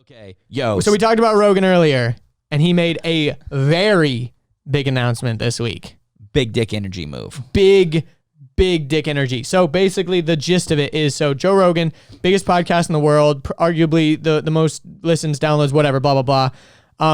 Okay, yo. So we talked about Rogan earlier, and he made a very big announcement this week. Big dick energy move. Big dick energy. So basically the gist of it is, so Joe Rogan, biggest podcast in the world, arguably the most listens, downloads, whatever, blah, blah, blah.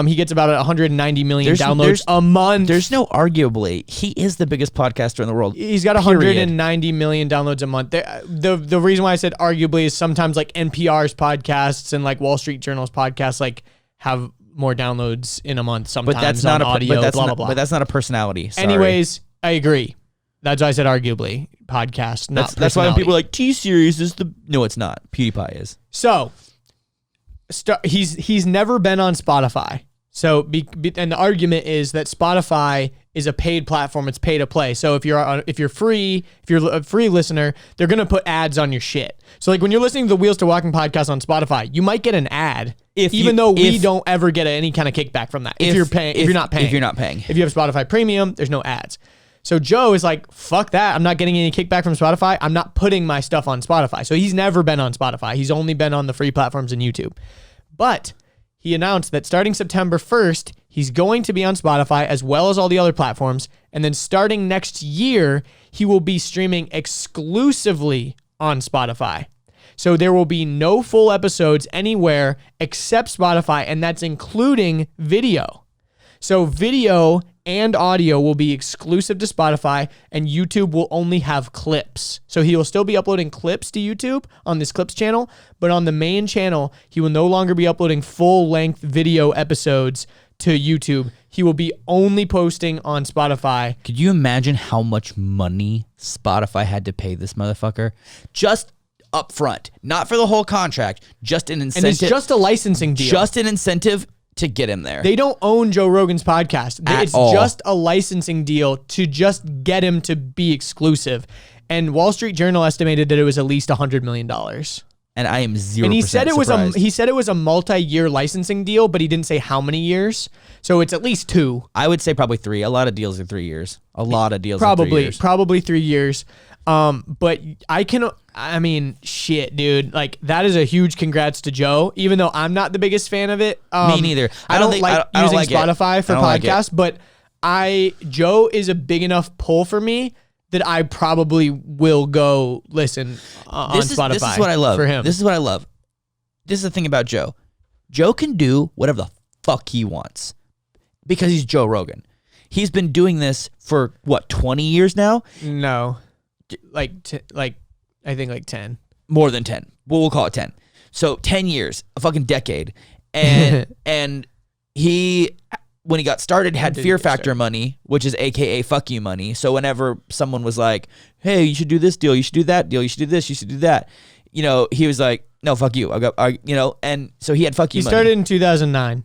He gets about 190 million downloads a month. There's no arguably. He is the biggest podcaster in the world. He's got 190 million downloads a month. The reason why I said arguably is sometimes like NPR's podcasts and like Wall Street Journal's podcasts like have more downloads in a month sometimes. But that's not audio, blah, but that's not a personality. Sorry. Anyways, I agree. That's why I said arguably podcast, not that's why when people are like T-Series is the... No, it's not. PewDiePie is. So he's never been on Spotify. So and the argument is that Spotify is a paid platform. It's pay to play. So if you're a free listener, they're gonna put ads on your shit. So like when you're listening to the Wheels to Walking podcast on Spotify, you might get an ad, even though we don't ever get any kind of kickback from that. If you're not paying. If you have Spotify Premium, there's no ads. So Joe is like, fuck that. I'm not getting any kickback from Spotify. I'm not putting my stuff on Spotify. So he's never been on Spotify. He's only been on the free platforms and YouTube. But he announced that starting September 1st, he's going to be on Spotify as well as all the other platforms. And then starting next year, he will be streaming exclusively on Spotify. So there will be no full episodes anywhere except Spotify, and that's including video. So video and audio will be exclusive to Spotify, and YouTube will only have clips. So he will still be uploading clips to YouTube on this clips channel, but on the main channel, he will no longer be uploading full-length video episodes to YouTube. He will be only posting on Spotify. Could you imagine how much money Spotify had to pay this motherfucker? Just up front, not for the whole contract, just an incentive. And it's just a licensing deal. Just an incentive to get him there. They don't own Joe Rogan's podcast. It's just a licensing deal to just get him to be exclusive. And Wall Street Journal estimated that it was at least $100 million. And I am 0% And he said surprised. it was a multi-year licensing deal, but he didn't say how many years. So it's at least 2. I would say probably 3. A lot of deals are 3 years. A lot of deals are 3 years. Probably 3 years. But shit, dude. Like, that is a huge congrats to Joe, even though I'm not the biggest fan of it. Me neither. I don't like using Spotify for podcasts, but Joe is a big enough pull for me that I probably will go listen on Spotify. This is what I love. For him. This is what I love. This is the thing about Joe. Joe can do whatever the fuck he wants because he's Joe Rogan. He's been doing this for, 20 years now? No. I think like 10. More than 10. Well, we'll call it 10. So 10 years, a fucking decade. And and he, when he got started, had Fear Factor money, which is AKA fuck you money. So whenever someone was like, hey, you should do this deal, you should do that deal, you should do this, you should do that, he was like, no, fuck you. And so he had fuck you money. He started in 2009.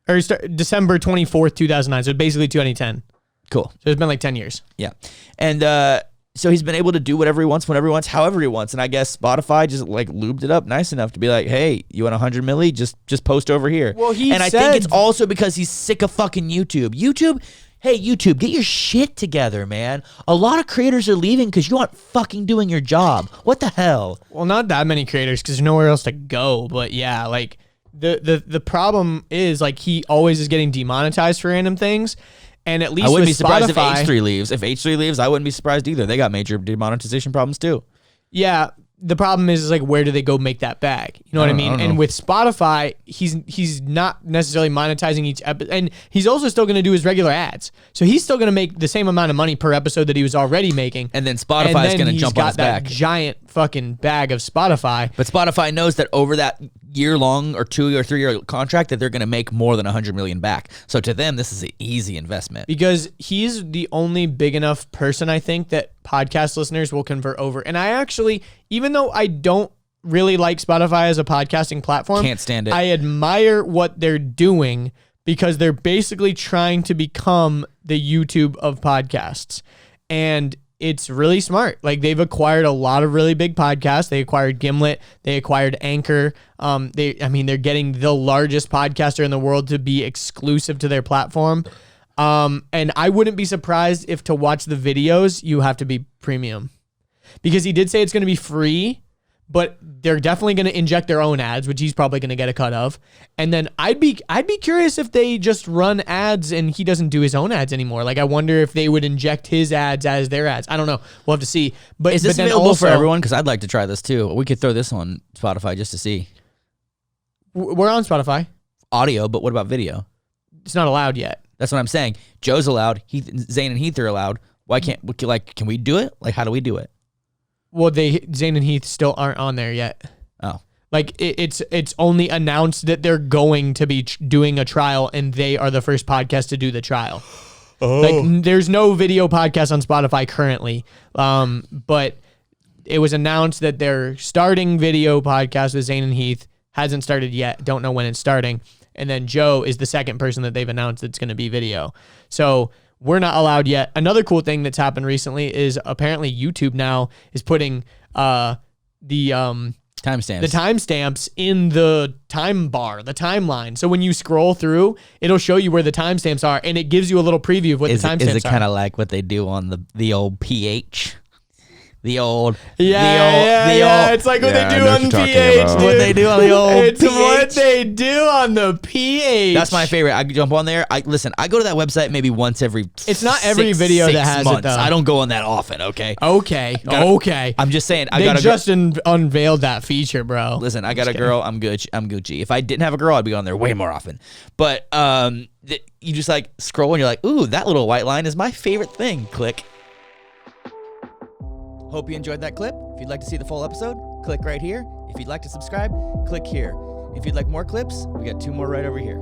Or December 24th, 2009. So basically 2010. Cool. So it's been like 10 years. Yeah. And so he's been able to do whatever he wants, whenever he wants, however he wants. And I guess Spotify just like lubed it up nice enough to be like, hey, you want 100 milli? Just post over here. Well, I think it's also because he's sick of fucking YouTube. Hey, YouTube, get your shit together, man. A lot of creators are leaving because you aren't fucking doing your job. What the hell? Well, not that many creators because there's nowhere else to go. But yeah, like the problem is like he always is getting demonetized for random things. And at least I wouldn't be Spotify, surprised if H3 leaves. If H3 leaves, I wouldn't be surprised either. They got major demonetization problems too. Yeah. The problem is like, where do they go make that bag? You know what I mean? And with Spotify, he's not necessarily monetizing each episode. And he's also still going to do his regular ads. So he's still going to make the same amount of money per episode that he was already making. And then Spotify is going to jump on his back. That giant fucking bag of Spotify. But Spotify knows that over that year-long or 2 or 3 year contract that they're going to make more than 100 million back. So to them, this is an easy investment. Because he's the only big enough person, I think, that podcast listeners will convert over. And I actually, even though I don't really like Spotify as a podcasting platform, can't stand it. I admire what they're doing because they're basically trying to become the YouTube of podcasts. And it's really smart. Like, they've acquired a lot of really big podcasts. They acquired Gimlet. They acquired Anchor. They're getting the largest podcaster in the world to be exclusive to their platform. And I wouldn't be surprised if to watch the videos, you have to be premium. Because he did say it's going to be free, but they're definitely going to inject their own ads, which he's probably going to get a cut of. And then I'd be curious if they just run ads and he doesn't do his own ads anymore. Like, I wonder if they would inject his ads as their ads. I don't know. We'll have to see. But is this then available also, for everyone? Because I'd like to try this too. We could throw this on Spotify just to see we're on Spotify. audio, but what about video? It's not allowed yet. That's what I'm saying. Joe's allowed. Zane and Heath are allowed. Why can't can we do it? Like, how do we do it? Well, Zane and Heath still aren't on there yet. Oh. Like, it's only announced that they're going to be doing a trial, and they are the first podcast to do the trial. Oh. Like, there's no video podcast on Spotify currently, but it was announced that they're starting video podcast with Zane and Heath. Hasn't started yet. Don't know when it's starting. And then Joe is the second person that they've announced that's going to be video. So we're not allowed yet. Another cool thing that's happened recently is apparently YouTube now is putting the timestamps in the time bar, the timeline. So when you scroll through, it'll show you where the timestamps are, and it gives you a little preview of what the timestamps are. Is it kind of like what they do on the old PH? It's like what they do on the PH, dude. What they do on the old It's PH. what they do on the PH. That's my favorite. I jump on there. I go to that website maybe once every. It's not every video that has months. it though. I don't go on that often. Okay. Okay. I'm just saying. They just unveiled that feature, bro. Listen, I got a girl. I'm Gucci. If I didn't have a girl, I'd be on there way more often. But you just like scroll and you're like, ooh, that little white line is my favorite thing. Click. Hope you enjoyed that clip. If you'd like to see the full episode, click right here. If you'd like to subscribe, click here. If you'd like more clips, we got 2 more right over here.